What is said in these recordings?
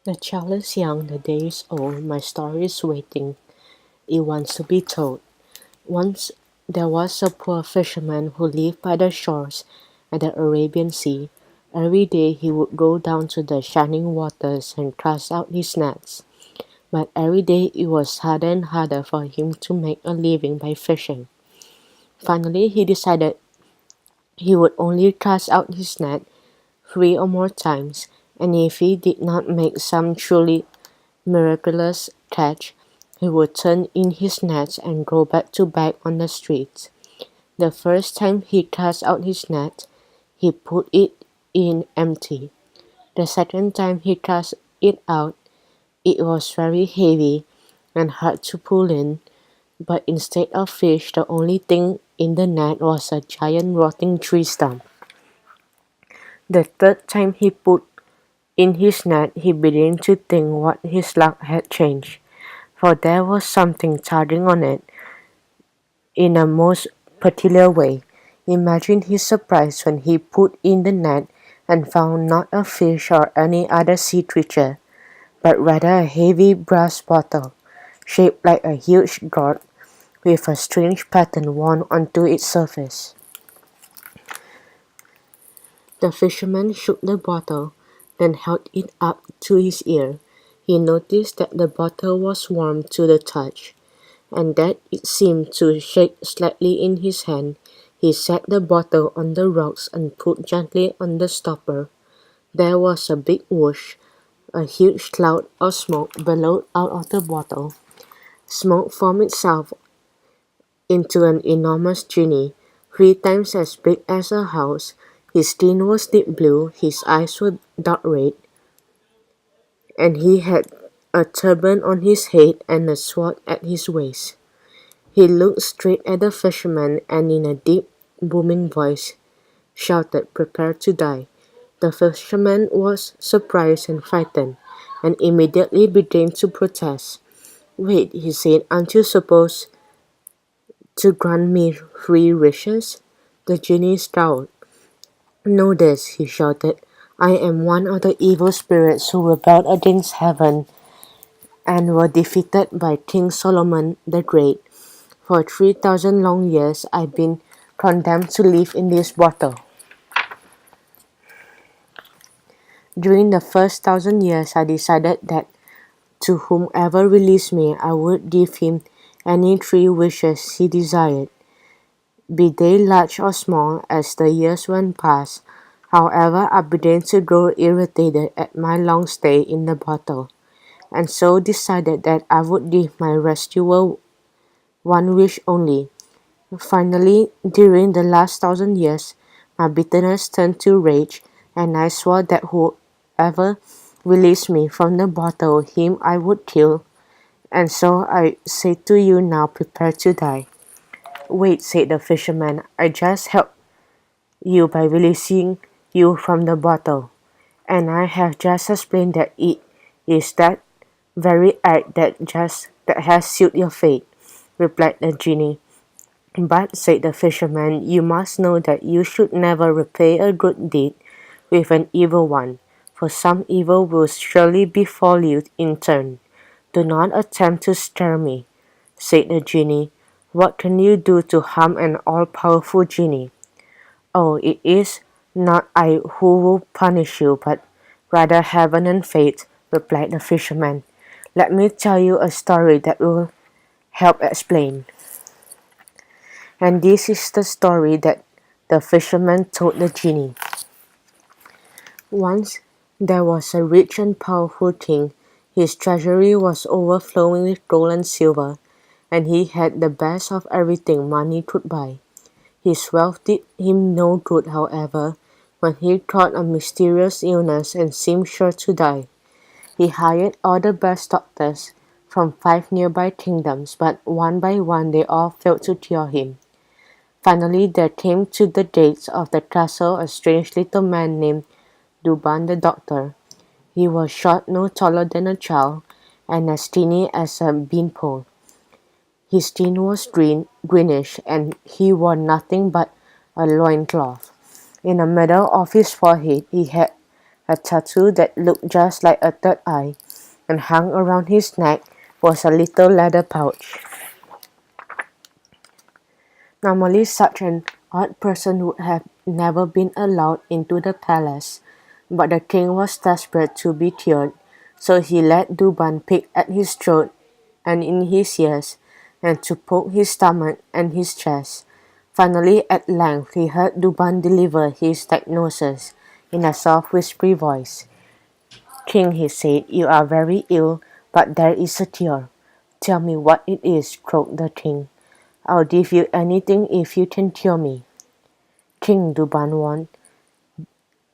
The child is young, the day is old, my story is waiting, it wants to be told. Once there was a poor fisherman who lived by the shores at the Arabian Sea. Every day he would go down to the shining waters and cast out his nets. But every day it was harder and harder for him to make a living by fishing. Finally he decided he would only cast out his net 3 or more times, and if he did not make some truly miraculous catch, he would turn in his nets and go back to beg on the streets. The first time he cast out his net, he put it in empty. The second time he cast it out, it was very heavy and hard to pull in, but instead of fish, the only thing in the net was a giant rotting tree stump. The third time he put in his net, he began to think what his luck had changed, for there was something tugging on it in a most peculiar way. Imagine his surprise when he put in the net and found not a fish or any other sea creature, but rather a heavy brass bottle, shaped like a huge gourd, with a strange pattern worn onto its surface. The fisherman shook the bottle, then held it up to his ear. He noticed that the bottle was warm to the touch, and that it seemed to shake slightly in his hand. He set the bottle on the rocks and pulled gently on the stopper. There was a big whoosh. A huge cloud of smoke billowed out of the bottle. Smoke formed itself into an enormous genie, 3 times as big as a house. His skin was deep blue, his eyes were dark red, and he had a turban on his head and a sword at his waist. He looked straight at the fisherman and in a deep, booming voice shouted, "Prepare to die." The fisherman was surprised and frightened, and immediately began to protest. "Wait," he said, "aren't you supposed to grant me 3 wishes?" The genie scowled. "Know this," he shouted. "I am one of the evil spirits who rebelled against heaven and were defeated by King Solomon the Great. For 3,000 long years I've been condemned to live in this bottle. During the first 1,000 years I decided that to whomever released me I would give him any 3 wishes he desired, be they large or small. As the years went past, however, I began to grow irritated at my long stay in the bottle, and so decided that I would give my rescuer 1 wish only. Finally, during the last 1,000 years, my bitterness turned to rage, and I swore that whoever released me from the bottle, him I would kill. And so I say to you now, prepare to die." "Wait," said the fisherman, "I just helped you by releasing you from the bottle, and I have just explained that it is that very act that has sealed your fate," replied the genie. "But," said the fisherman, "you must know that you should never repay a good deed with an evil one, for some evil will surely befall you in turn. Do not attempt to scare me," said the genie. "What can you do to harm an all-powerful genie?" "Oh, it is not I who will punish you, but rather heaven and fate," replied the fisherman. "Let me tell you a story that will help explain." And this is the story that the fisherman told the genie. Once there was a rich and powerful king. His treasury was overflowing with gold and silver, and he had the best of everything money could buy. His wealth did him no good, however, when he caught a mysterious illness and seemed sure to die. He hired all the best doctors from 5 nearby kingdoms, but one by one they all failed to cure him. Finally there came to the gates of the castle a strange little man named Duban the doctor. He was short, no taller than a child, and as skinny as a beanpole. His skin was greenish, and he wore nothing but a loincloth. In the middle of his forehead he had A tattoo that looked just like a third eye, and hung around his neck was a little leather pouch. Normally such an odd person would have never been allowed into the palace, but the king was desperate to be cured, so he let Duban pick at his throat and in his ears, and to poke his stomach and his chest. Finally, at length, he heard Duban deliver his diagnosis in a soft, whispery voice. "King," he said, "you are very ill, but there is a cure." "Tell me what it is," croaked the king. "I'll give you anything if you can cure me." "King," Duban warned,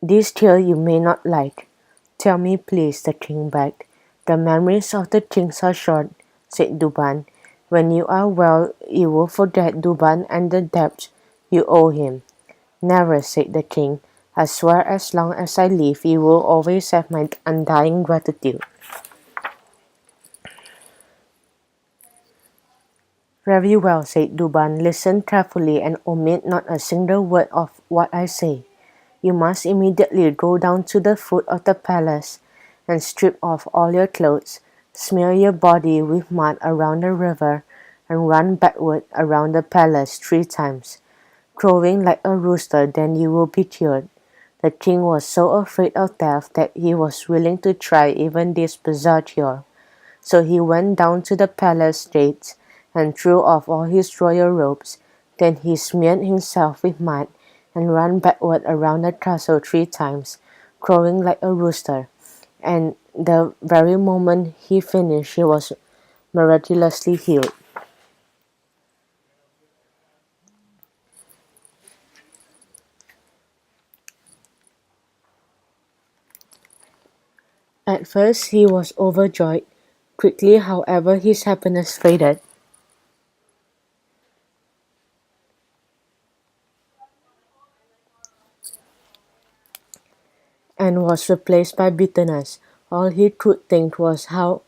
"this cure you may not like." "Tell me please," the king begged. "The memories of the kings are short," said Duban. "When you are well, you will forget Duban and the debt you owe him." "Never," said the king. "I swear as long as I live you will always have my undying gratitude." "Very well," said Duban. "Listen carefully and omit not a single word of what I say. You must immediately go down to the foot of the palace and strip off all your clothes, smear your body with mud around the river, and run backward around the palace 3 times, crowing like a rooster. Then you will be cured." The king was so afraid of death that he was willing to try even this bizarre cure. So he went down to the palace gates and threw off all his royal robes. Then he smeared himself with mud and ran backward around the castle 3 times, crowing like a rooster. And the very moment he finished, he was miraculously healed. At first he was overjoyed. Quickly, however, his happiness faded and was replaced by bitterness. All he could think was how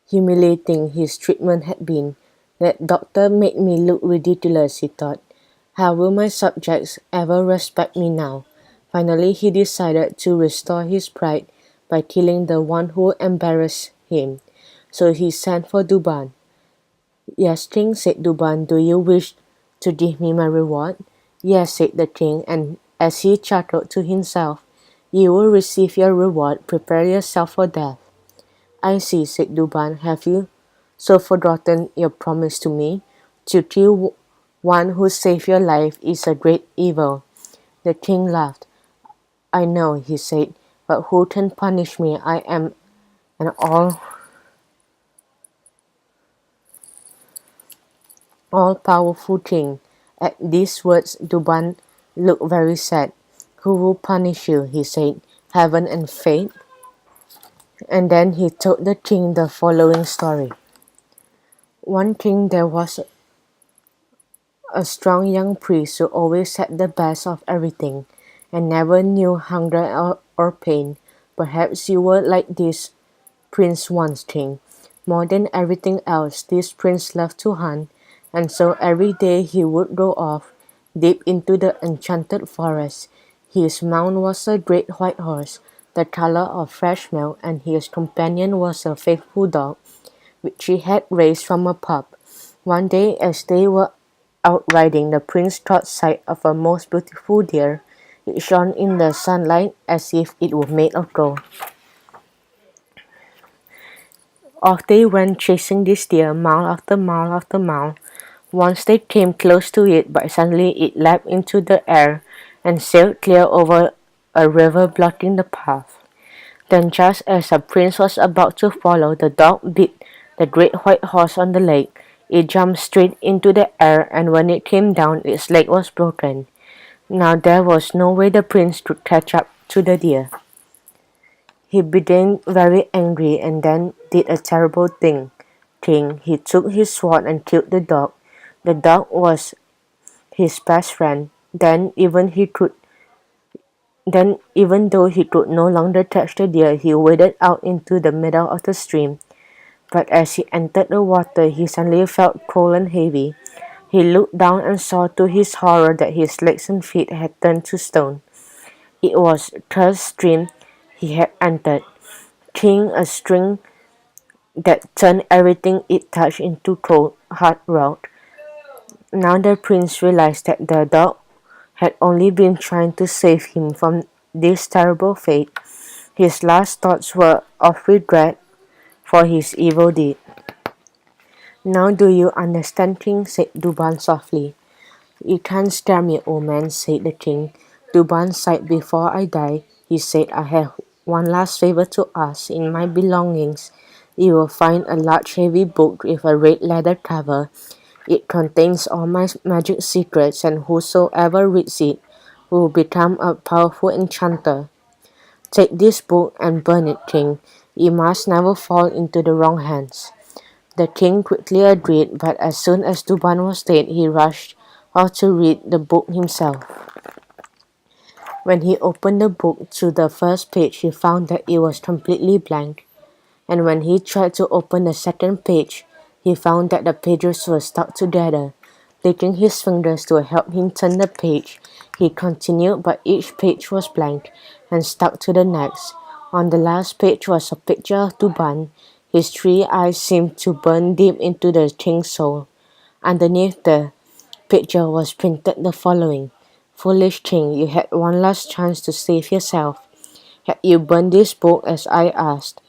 humiliating his treatment had been. "That doctor made me look ridiculous," he thought. "How will my subjects ever respect me now?" Finally, he decided to restore his pride by killing the one who embarrassed him. So he sent for Duban. "Yes, king," said Duban, "do you wish to give me my reward?" "Yes," said the king, and as he chuckled to himself, "you will receive your reward. Prepare yourself for death." "I see," said Duban. "Have you so forgotten your promise to me? To kill one who saved your life is a great evil." The king laughed. "I know," he said, "but who can punish me? I am an all-powerful king." At these words, Duban looked very sad. "Who will punish you?" he said. "Heaven and fate?" And then he told the king the following story. One king there was a strong young priest who always had the best of everything, and never knew hunger or pain. Perhaps you were like this prince once, king. More than everything else, this prince loved to hunt, and so every day he would go off deep into the enchanted forest. His mount was a great white horse, the color of fresh milk, and his companion was a faithful dog, which he had raised from a pup. One day, as they were out riding, the prince caught sight of a most beautiful deer. It shone in the sunlight as if it were made of gold. Off they went chasing this deer, mile after mile after mile. Once they came close to it, but suddenly it leapt into the air and sailed clear over a river, blocking the path. Then, just as the prince was about to follow, the dog bit the great white horse on the leg. It jumped straight into the air, and when it came down, its leg was broken. Now there was no way the prince could catch up to the deer. He became very angry and then did a terrible thing. King, he took his sword and killed the dog. The dog was his best friend. Then, even though he could no longer touch the deer, he waded out into the middle of the stream. But as he entered the water, he suddenly felt cold and heavy. He looked down and saw to his horror that his legs and feet had turned to stone. It was a cursed stream, he had entered, carrying a string that turned everything it touched into cold, hard rock. Now the prince realized that the dog had only been trying to save him from this terrible fate. His last thoughts were of regret for his evil deed. "Now do you understand, king?" said Duban softly. "You can't scare me, old man," said the king. "Duban sighed. "Before I die," he said, "I have one last favor to ask. In my belongings you will find a large heavy book with a red leather cover. It contains all my magic secrets, and whosoever reads it will become a powerful enchanter. Take this book and burn it, king. It must never fall into the wrong hands." The king quickly agreed, but as soon as Duban was dead, he rushed out to read the book himself. When he opened the book to the first page, he found that it was completely blank, and when he tried to open the second page, he found that the pages were stuck together. Licking his fingers to help him turn the page, he continued, but each page was blank and stuck to the next. On the last page was a picture of Duban. His 3 eyes seemed to burn deep into the king's soul. Underneath the picture was printed the following: "Foolish king, you had one last chance to save yourself. Had you burned this book as I asked,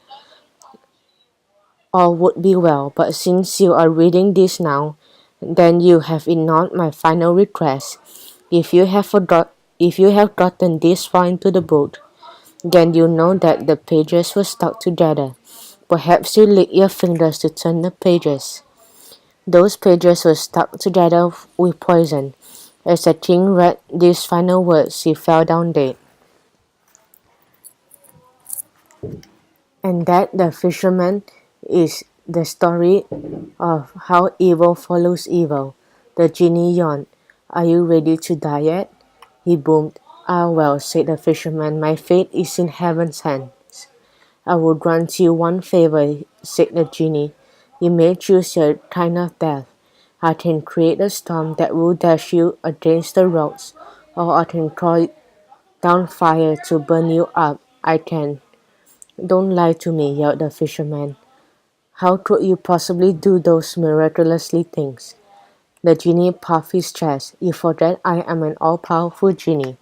all would be well, but since you are reading this now, then you have ignored my final request. If you have gotten this far into the book, then you know that the pages were stuck together. Perhaps you lick your fingers to turn the pages." Those pages were stuck together with poison. As the king read these final words, he fell down dead. And that, the fisherman, is the story of how evil follows evil. The genie yawned. "Are you ready to die yet?" He boomed. "Ah, well," said the fisherman, "my fate is in heaven's hands." "I will grant you one favor," said the genie. "You may choose your kind of death. I can create a storm that will dash you against the rocks, or I can call down fire to burn you up. I can—" "Don't lie to me," yelled the fisherman. "How could you possibly do those miraculously things?" The genie puffed his chest. "You forget I am an all-powerful genie."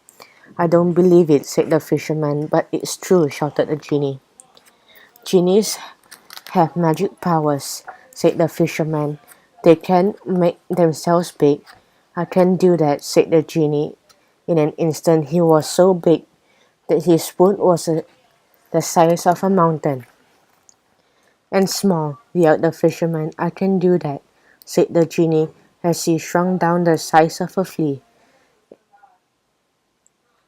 "I don't believe it," said the fisherman. "But it's true," shouted the genie. "Genies have magic powers," said the fisherman. "They can make themselves big." "I can do that," said the genie. In an instant he was so big that his spoon was the size of a mountain. "And small," yelled the fisherman. "I can do that," said the genie, as he shrunk down the size of a flea.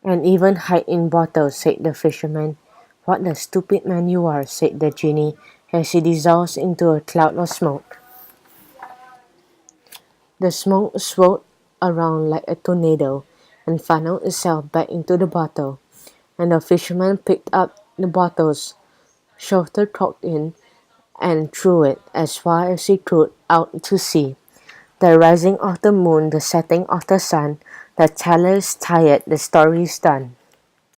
"And even hide in bottles," said the fisherman. "What a stupid man you are," said the genie, as he dissolved into a cloud of smoke. The smoke swirled around like a tornado and funneled itself back into the bottle, and the fisherman picked up the bottles, shoved the cork in, and threw it as far as he could out to sea. The rising of the moon, the setting of the sun, the teller is tired, the story is done.